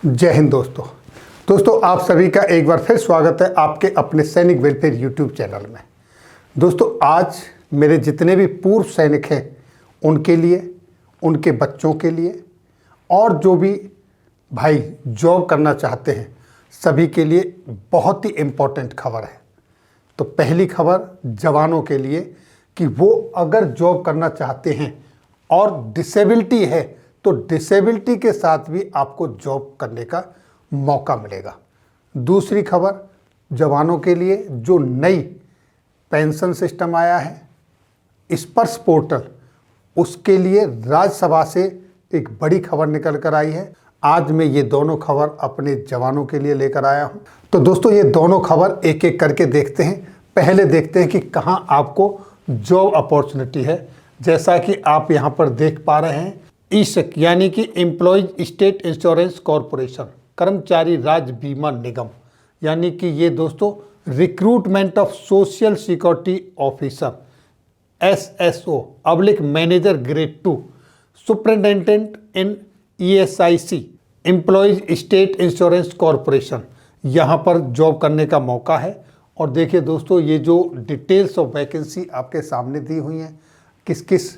जय हिंद दोस्तों आप सभी का एक बार फिर स्वागत है आपके अपने सैनिक वेलफेयर यूट्यूब चैनल में। दोस्तों आज मेरे जितने भी पूर्व सैनिक हैं उनके लिए, उनके बच्चों के लिए और जो भी भाई जॉब करना चाहते हैं सभी के लिए बहुत ही इम्पोर्टेंट खबर है। तो पहली खबर जवानों के लिए कि वो अगर जॉब करना चाहते हैं और डिसेबिलिटी है तो डिसेबिलिटी के साथ भी आपको जॉब करने का मौका मिलेगा। दूसरी खबर जवानों के लिए जो नई पेंशन सिस्टम आया है स्पर्श पोर्टल, उसके लिए राज्यसभा से एक बड़ी खबर निकल कर आई है। आज मैं ये दोनों खबर अपने जवानों के लिए लेकर आया हूँ। तो दोस्तों ये दोनों खबर एक एक करके देखते हैं। पहले देखते हैं कि कहाँ आपको जॉब अपॉर्चुनिटी है। जैसा कि आप यहाँ पर देख पा रहे हैं, ईशक यानी कि एम्प्लॉयज स्टेट इंश्योरेंस कॉरपोरेशन, कर्मचारी राज्य बीमा निगम, यानी कि ये दोस्तों recruitment of social security officer SSO oblique manager grade 2 superintendent in ESIC employees state insurance corporation, यहाँ पर जॉब करने का मौका है। और देखिए दोस्तों ये जो डिटेल्स ऑफ वैकेंसी आपके सामने दी हुई हैं, किस किस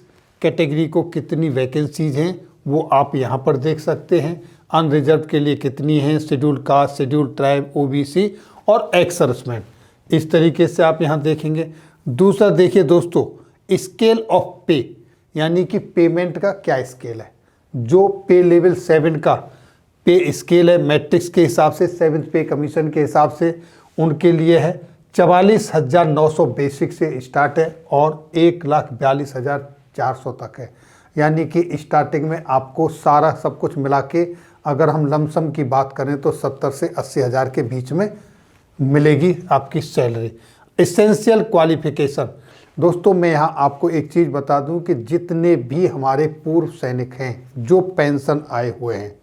कैटेगरी को कितनी वैकेंसीज हैं वो आप यहाँ पर देख सकते हैं। अनरिजर्व के लिए कितनी हैं, schedule caste, schedule tribe, OBC और एक्स सर्विसमैन, इस तरीके से आप यहाँ देखेंगे। दूसरा देखिए दोस्तों स्केल ऑफ पे, यानी कि पेमेंट का क्या स्केल है। जो पे लेवल 7 का पे स्केल है मैट्रिक्स के हिसाब से, 7th पे कमीशन के हिसाब से, उनके लिए है 44,900 बेसिक से स्टार्ट है और 1,42,400 तक है। यानी कि स्टार्टिंग में आपको सारा सब कुछ मिला के अगर हम लमसम की बात करें तो 70 से 80 हज़ार के बीच में मिलेगी आपकी सैलरी। एसेंशियल क्वालिफिकेशन, दोस्तों मैं यहाँ आपको एक चीज़ बता दूँ कि जितने भी हमारे पूर्व सैनिक हैं जो पेंशन आए हुए हैं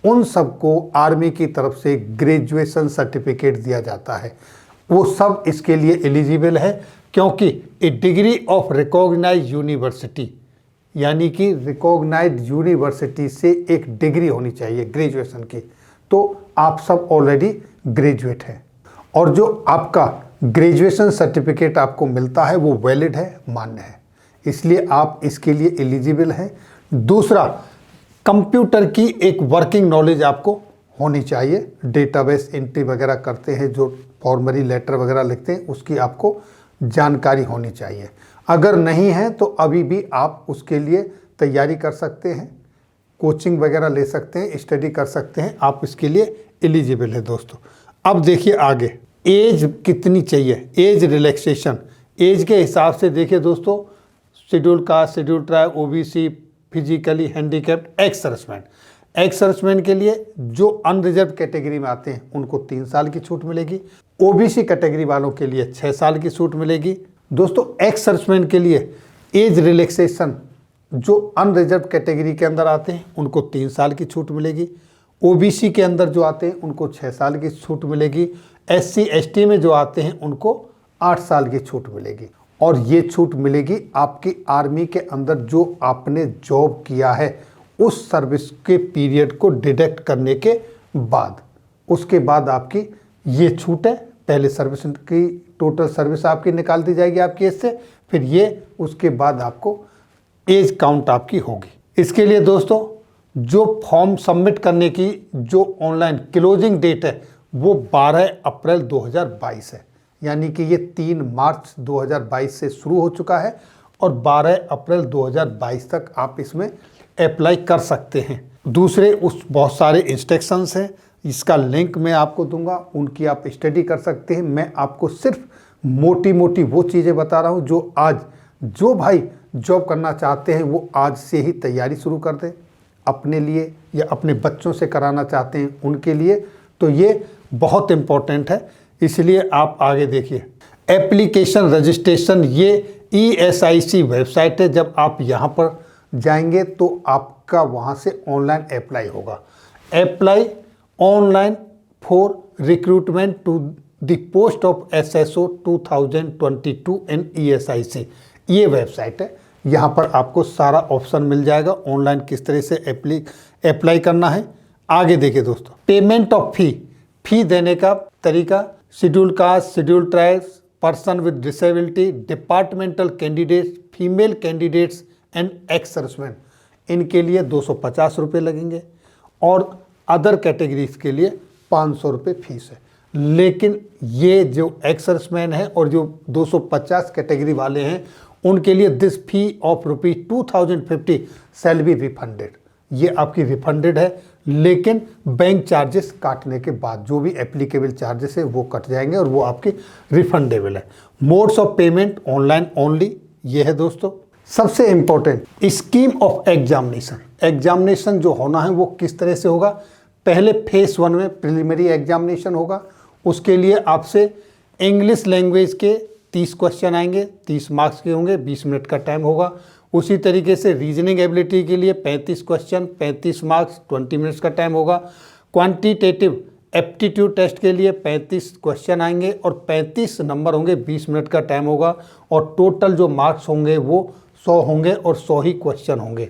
उन सबको आर्मी की तरफ से ग्रेजुएशन सर्टिफिकेट दिया जाता है। वो सब इसके लिए एलिजिबल है क्योंकि ए डिग्री ऑफ रिकॉग्नाइज्ड यूनिवर्सिटी, यानी कि रिकॉग्नाइज्ड यूनिवर्सिटी से एक डिग्री होनी चाहिए ग्रेजुएशन की। तो आप सब ऑलरेडी ग्रेजुएट हैं और जो आपका ग्रेजुएशन सर्टिफिकेट आपको मिलता है वो वैलिड है, मान्य है, इसलिए आप इसके लिए एलिजिबल हैं। दूसरा, कंप्यूटर की एक वर्किंग नॉलेज आपको होनी चाहिए। डेटाबेस एंट्री वगैरह करते हैं, जो फॉर्मरी लेटर वगैरह लिखते हैं, उसकी आपको जानकारी होनी चाहिए। अगर नहीं है तो अभी भी आप उसके लिए तैयारी कर सकते हैं, कोचिंग वगैरह ले सकते हैं, स्टडी कर सकते हैं, आप इसके लिए एलिजिबल है दोस्तों। अब देखिए आगे एज कितनी चाहिए, एज रिलैक्सेशन, एज के हिसाब से देखिए दोस्तों schedule caste, schedule tribe, OBC, physically handicapped, ex serviceman. Ex serviceman के लिए जो अनरिजर्व कैटेगरी में आते हैं उनको 3 साल की छूट मिलेगी। OBC कैटेगरी वालों के लिए 6 साल की छूट मिलेगी। दोस्तों एक्स सर्विसमैन के लिए एज रिलैक्सेशन, जो अनरिजर्व कैटेगरी के अंदर आते हैं उनको 3 साल की छूट मिलेगी। OBC के अंदर जो आते हैं उनको 6 साल की छूट मिलेगी। SC ST में जो आते हैं उनको 8 साल की छूट मिलेगी। और ये छूट मिलेगी आपकी आर्मी के अंदर जो आपने जॉब किया है उस सर्विस के पीरियड को डिडक्ट करने के बाद, उसके बाद आपकी ये छूट है। पहले सर्विस की टोटल सर्विस आपकी निकाल दी जाएगी आपकी एज से, फिर ये उसके बाद आपको एज काउंट आपकी होगी। इसके लिए दोस्तों जो फॉर्म सबमिट करने की जो ऑनलाइन क्लोजिंग डेट है वो 12 अप्रैल 2022 है, यानी कि ये 3 मार्च 2022 से शुरू हो चुका है और 12 अप्रैल 2022 तक आप इसमें अप्लाई कर सकते हैं। दूसरे उस बहुत सारे इंस्ट्रक्शंस हैं, इसका लिंक मैं आपको दूंगा, उनकी आप स्टडी कर सकते हैं। मैं आपको सिर्फ मोटी मोटी वो चीज़ें बता रहा हूँ जो आज जो भाई जॉब करना चाहते हैं वो आज से ही तैयारी शुरू कर दें अपने लिए या अपने बच्चों से कराना चाहते हैं उनके लिए, तो ये बहुत इम्पोर्टेंट है। इसलिए आप आगे देखिए एप्लीकेशन रजिस्ट्रेशन, ये ESIC वेबसाइट है। जब आप यहाँ पर जाएंगे तो आपका वहाँ से ऑनलाइन अप्लाई होगा। Apply online for recruitment to the post of SSO 2022 in ESIC, ये वेबसाइट है। यहाँ पर आपको सारा ऑप्शन मिल जाएगा ऑनलाइन किस तरह से अप्लाई करना है। आगे देखिए दोस्तों, पेमेंट ऑफ फी देने का तरीका, schedule caste, schedule tribes, person with disability, departmental candidates, female candidates and ex serviceman, इनके लिए 250 रुपये लगेंगे और अदर कैटेगरीज के लिए 500 रुपये फीस है। लेकिन ये जो एक्स सर्विसमैन है और जो 250 कैटेगरी वाले हैं उनके लिए this fee of ₹2050 shall be refunded. ये आपकी रिफंडेड है, लेकिन बैंक चार्जेस काटने के बाद जो भी एप्लीकेबल चार्जेस है वो कट जाएंगे और वो आपके रिफंडेबल है। Modes of payment online only, ये है दोस्तों। सबसे important scheme of examination, examination जो होना है वो किस तरह से होगा। पहले फेज 1 में प्रिलिमिनरी एग्जामिनेशन होगा, उसके लिए आपसे इंग्लिश लैंग्वेज के 30 क्वेश्चन आएंगे, 30 मार्क्स के होंगे, 20 मिनट का टाइम होगा। उसी तरीके से रीजनिंग एबिलिटी के लिए 35 क्वेश्चन, 35 मार्क्स, 20 मिनट्स का टाइम होगा। क्वांटिटेटिव एप्टीट्यूड टेस्ट के लिए 35 क्वेश्चन आएंगे और 35 नंबर होंगे, 20 मिनट का टाइम होगा और टोटल जो मार्क्स होंगे वो 100 होंगे और 100 ही क्वेश्चन होंगे।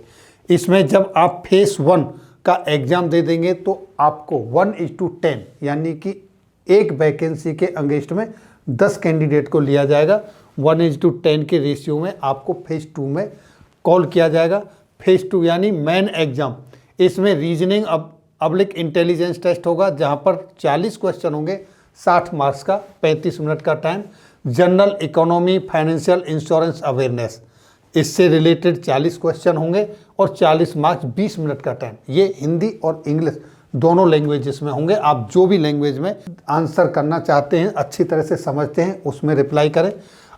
इसमें जब आप फेज 1 का एग्ज़ाम दे देंगे तो आपको 1:10 यानी कि एक वैकेंसी के अगेंस्ट में 10 कैंडिडेट को लिया जाएगा। 1:10 के रेशियो में आपको फेज 2 में कॉल किया जाएगा। फेज 2 यानी मेन एग्जाम, इसमें रीजनिंग पब्लिक इंटेलिजेंस टेस्ट होगा जहां पर 40 क्वेश्चन होंगे, 60 मार्क्स का, 35 मिनट का time. General economy, financial, insurance awareness, इससे रिलेटेड 40 क्वेश्चन होंगे और 40 मार्क्स, 20 मिनट का टाइम। ये हिंदी और इंग्लिश दोनों लैंग्वेजेस में होंगे। आप जो भी लैंग्वेज में आंसर करना चाहते हैं, अच्छी तरह से समझते हैं, उसमें रिप्लाई करें।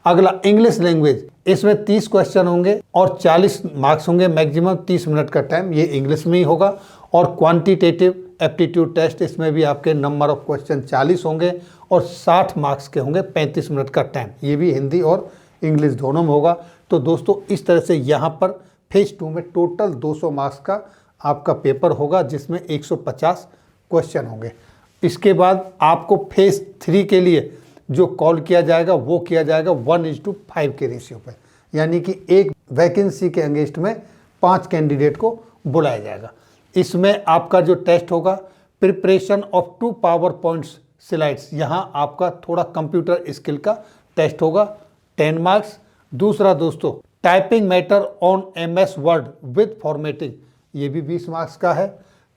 अगला इंग्लिश लैंग्वेज, इसमें 30 क्वेश्चन होंगे और 40 मार्क्स होंगे, मैक्सिमम 30 मिनट का टाइम, ये इंग्लिश में ही होगा। और क्वांटिटेटिव एप्टीट्यूड टेस्ट, इसमें भी आपके नंबर ऑफ क्वेश्चन 40 होंगे और 60 मार्क्स के होंगे, 35 मिनट का टाइम, ये भी हिंदी और इंग्लिश दोनों में होगा। तो दोस्तों इस तरह से यहाँ पर फेज 2 में टोटल 200 मार्क्स का आपका पेपर होगा जिसमें 150 क्वेश्चन होंगे। इसके बाद आपको फेज 3 के लिए जो कॉल किया जाएगा वो किया जाएगा 1:5 के रेशियो पर, यानी कि एक वैकेंसी के अगेंस्ट में 5 कैंडिडेट को बुलाया जाएगा। इसमें आपका जो टेस्ट होगा, प्रिपरेशन ऑफ 2 PowerPoint स्लाइड्स, यहाँ आपका थोड़ा कंप्यूटर स्किल का टेस्ट होगा, 10 मार्क्स। दूसरा दोस्तों, typing matter on MS word with formatting, ये भी 20 मार्क्स का है।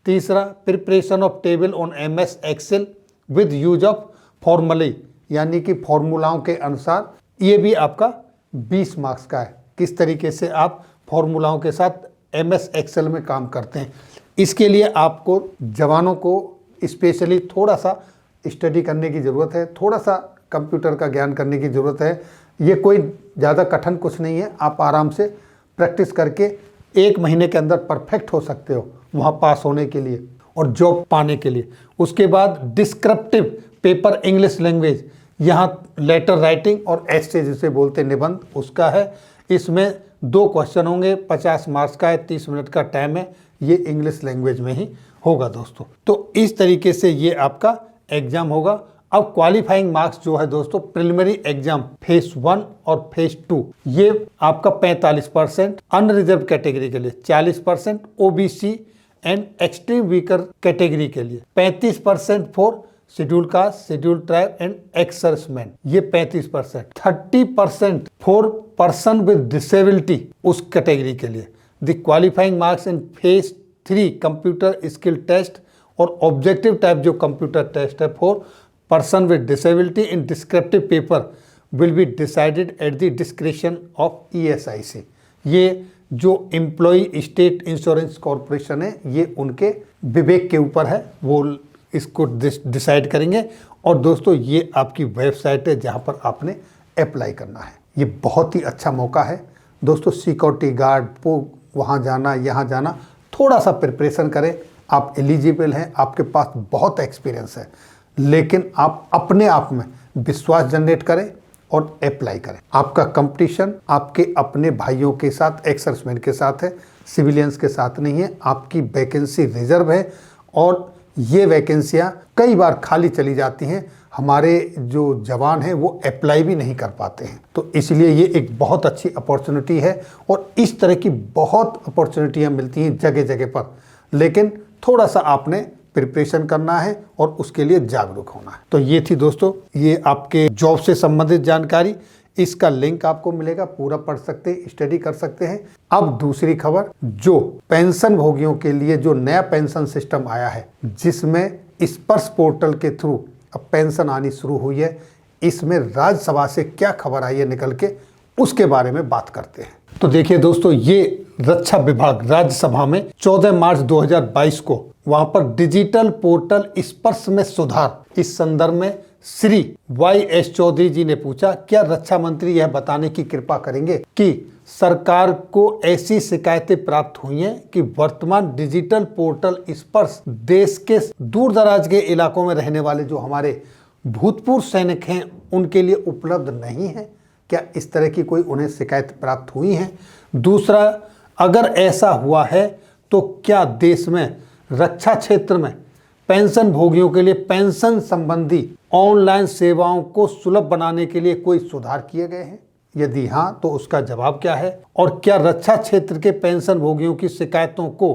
तीसरा, preparation of table on MS excel with use of फॉर्मूले, यानी कि फॉर्मूलाओं के अनुसार, ये भी आपका 20 मार्क्स का है। किस तरीके से आप फॉर्मूलाओं के साथ MS एक्सेल में काम करते हैं, इसके लिए आपको जवानों को स्पेशली थोड़ा सा स्टडी करने की ज़रूरत है, थोड़ा सा कंप्यूटर का ज्ञान करने की ज़रूरत है। ये कोई ज़्यादा कठिन कुछ नहीं है, आप आराम से प्रैक्टिस करके 1 महीने के अंदर परफेक्ट हो सकते हो वहाँ पास होने के लिए और जॉब पाने के लिए। उसके बाद डिस्क्रिप्टिव पेपर इंग्लिश लैंग्वेज, यहाँ लेटर राइटिंग और एस्से जिसे बोलते हैं निबंध, उसका है। इसमें 2 क्वेश्चन होंगे, 50 मार्क्स का है, 30 मिनट का टाइम है, ये इंग्लिश लैंग्वेज में ही होगा दोस्तों। तो इस तरीके से ये आपका एग्जाम होगा। अब क्वालिफाइंग मार्क्स जो है दोस्तों, प्रिलिमिनरी एग्जाम फेज 1 और फेज 2, ये आपका 45%, अनरिजर्व कैटेगरी के लिए 40%, OBC and extreme weaker category के लिए 35% for schedule caste, schedule tribe and ex serviceman, ये 35%, 30% फॉर पर्सन विद डिसेबिलिटी, उस कैटेगरी के लिए। The qualifying marks in phase 3 computer skill test और ऑब्जेक्टिव टाइप जो कंप्यूटर टेस्ट है for person with disability in descriptive paper will be decided at the discretion of ESIC। ये जो employee state insurance corporation है, ये उनके विवेक के ऊपर है, वो इसको डिसाइड करेंगे। और दोस्तों ये आपकी वेबसाइट है जहाँ पर आपने अप्लाई करना है। ये बहुत ही अच्छा मौका है दोस्तों, सिक्योरिटी गार्ड को वहाँ जाना, यहाँ जाना, थोड़ा सा प्रिपरेशन करें। आप एलिजिबल हैं, आपके पास बहुत एक्सपीरियंस है, लेकिन आप अपने आप में विश्वास जनरेट करें और अप्लाई करें। आपका कंपटीशन आपके अपने भाइयों के साथ, एक्स सर्विसमैन के साथ है, सिविलियंस के साथ नहीं है। आपकी वैकेंसी रिजर्व है और ये वैकेंसियाँ कई बार खाली चली जाती हैं, हमारे जो जवान हैं वो अप्लाई भी नहीं कर पाते हैं। तो इसलिए ये एक बहुत अच्छी अपॉर्चुनिटी है और इस तरह की बहुत अपॉर्चुनिटियाँ मिलती हैं जगह जगह पर, लेकिन थोड़ा सा आपने प्रिपरेशन करना है और उसके लिए जागरूक होना है। तो ये थी दोस्तों, ये आपके जॉब से संबंधित जानकारी। इसका लिंक आपको मिलेगा, पूरा पढ़ सकते हैं, स्टडी कर सकते हैं। अब दूसरी खबर, जो पेंशन भोगियों के लिए जो नया पेंशन सिस्टम आया है, जिसमें स्पर्श पोर्टल के थ्रू अब पेंशन आनी शुरू हुई है, इसमें राज्यसभा से क्या खबर आई है निकल के, उसके बारे में बात करते हैं। तो देखिए दोस्तों, ये रक्षा विभाग राज्यसभा में 14 मार्च 2022 को वहां पर डिजिटल पोर्टल स्पर्श में सुधार, इस संदर्भ में श्री YS चौधरी जी ने पूछा, क्या रक्षा मंत्री यह बताने की कृपा करेंगे कि सरकार को ऐसी शिकायतें प्राप्त हुई हैं कि वर्तमान डिजिटल पोर्टल स्पर्श देश के दूर दराज के इलाकों में रहने वाले जो हमारे भूतपूर्व सैनिक हैं उनके लिए उपलब्ध नहीं है? क्या इस तरह की कोई उन्हें शिकायत प्राप्त हुई है? दूसरा, अगर ऐसा हुआ है तो क्या देश में रक्षा क्षेत्र में पेंशन भोगियों के लिए पेंशन संबंधी ऑनलाइन सेवाओं को सुलभ बनाने के लिए कोई सुधार किए गए हैं? यदि हाँ, तो उसका जवाब क्या है? और क्या रक्षा क्षेत्र के पेंशन भोगियों की शिकायतों को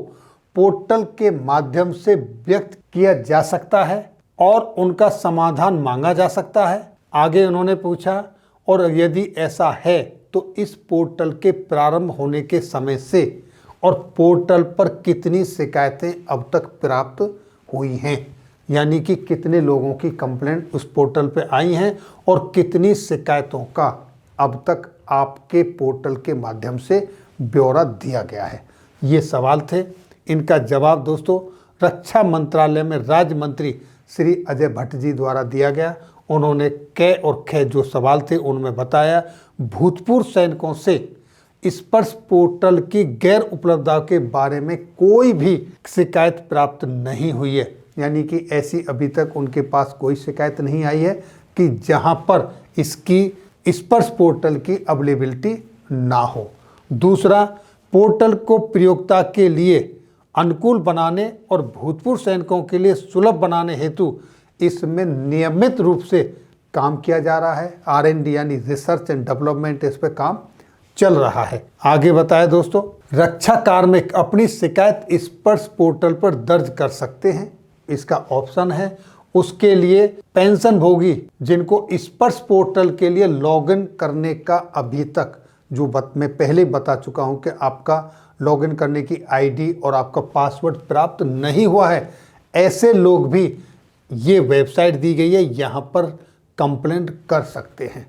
पोर्टल के माध्यम से व्यक्त किया जा सकता है और उनका समाधान मांगा जा सकता है? आगे उन्होंने पूछा, और यदि ऐसा है तो इस पोर्टल के प्रारंभ होने के समय से और पोर्टल पर कितनी शिकायतें अब तक प्राप्त हुई हैं, यानी कि कितने लोगों की कंप्लेंट उस पोर्टल पे आई हैं और कितनी शिकायतों का अब तक आपके पोर्टल के माध्यम से ब्यौरा दिया गया है। ये सवाल थे। इनका जवाब दोस्तों रक्षा मंत्रालय में राज्य मंत्री श्री अजय भट्ट जी द्वारा दिया गया। उन्होंने कै और ख जो सवाल थे उनमें बताया, भूतपूर्व सैनिकों से स्पर्श पोर्टल की गैर उपलब्धता के बारे में कोई भी शिकायत प्राप्त नहीं हुई है, यानी कि ऐसी अभी तक उनके पास कोई शिकायत नहीं आई है कि जहां पर इसकी स्पर्श पोर्टल की अवेलेबिलिटी ना हो। दूसरा, पोर्टल को प्रयोगता के लिए अनुकूल बनाने और भूतपूर्व सैनिकों के लिए सुलभ बनाने हेतु इसमें नियमित रूप से काम किया जा रहा है। R&D यानी रिसर्च एंड डेवलपमेंट, इस पर काम चल रहा है। आगे बताया दोस्तों, रक्षा कार्मिक अपनी शिकायत स्पर्श पोर्टल पर दर्ज कर सकते हैं, इसका ऑप्शन है। उसके लिए पेंशन भोगी जिनको स्पर्श पोर्टल के लिए लॉगिन करने का अभी तक जो मैं पहले बता चुका हूं कि आपका लॉगिन करने की ID और आपका पासवर्ड प्राप्त नहीं हुआ है, ऐसे लोग भी ये वेबसाइट दी गई है, यहाँ पर कंप्लेंट कर सकते हैं।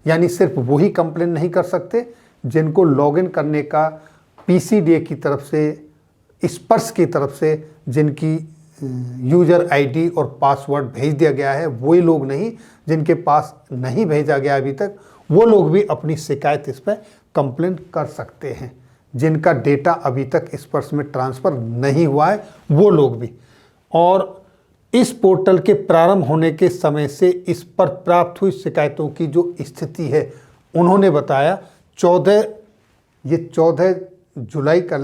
यानी सिर्फ वही कंप्लेंट नहीं कर सकते जिनको लॉगिन करने का PCDA की तरफ से, स्पर्श की तरफ से जिनकी यूजर ID और पासवर्ड भेज दिया गया है, वही लोग नहीं। जिनके पास नहीं भेजा गया अभी तक, वो लोग भी अपनी शिकायत इस पर कंप्लेंट कर सकते हैं। जिनका डेटा अभी तक स्पर्श में ट्रांसफ़र नहीं हुआ है, वो लोग भी। और इस पोर्टल के प्रारंभ होने के समय से इस पर प्राप्त हुई शिकायतों की जो स्थिति है, उन्होंने बताया 14 जुलाई का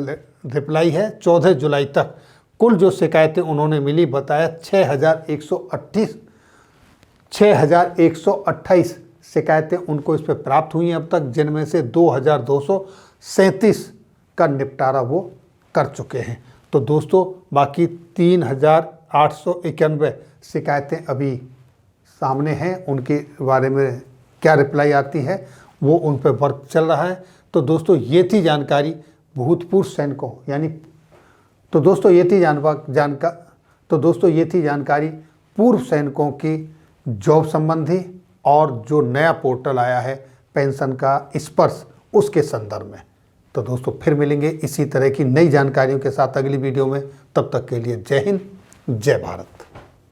रिप्लाई है। 14 जुलाई तक कुल जो शिकायतें उन्होंने मिली, बताया 6,128 शिकायतें उनको इस पर प्राप्त हुई हैं अब तक, जिनमें से 2,237 का निपटारा वो कर चुके हैं। तो दोस्तों बाकी 3,891 शिकायतें अभी सामने हैं, उनके बारे में क्या रिप्लाई आती है वो उन पर वर्क चल रहा है। तो दोस्तों ये थी जानकारी भूतपूर्व सैनिकों तो दोस्तों ये थी जानकारी पूर्व सैनिकों की जॉब संबंधी और जो नया पोर्टल आया है पेंशन का स्पर्श, उसके संदर्भ में। तो दोस्तों फिर मिलेंगे इसी तरह की नई जानकारियों के साथ अगली वीडियो में। तब तक के लिए जय हिंद, जय भारत।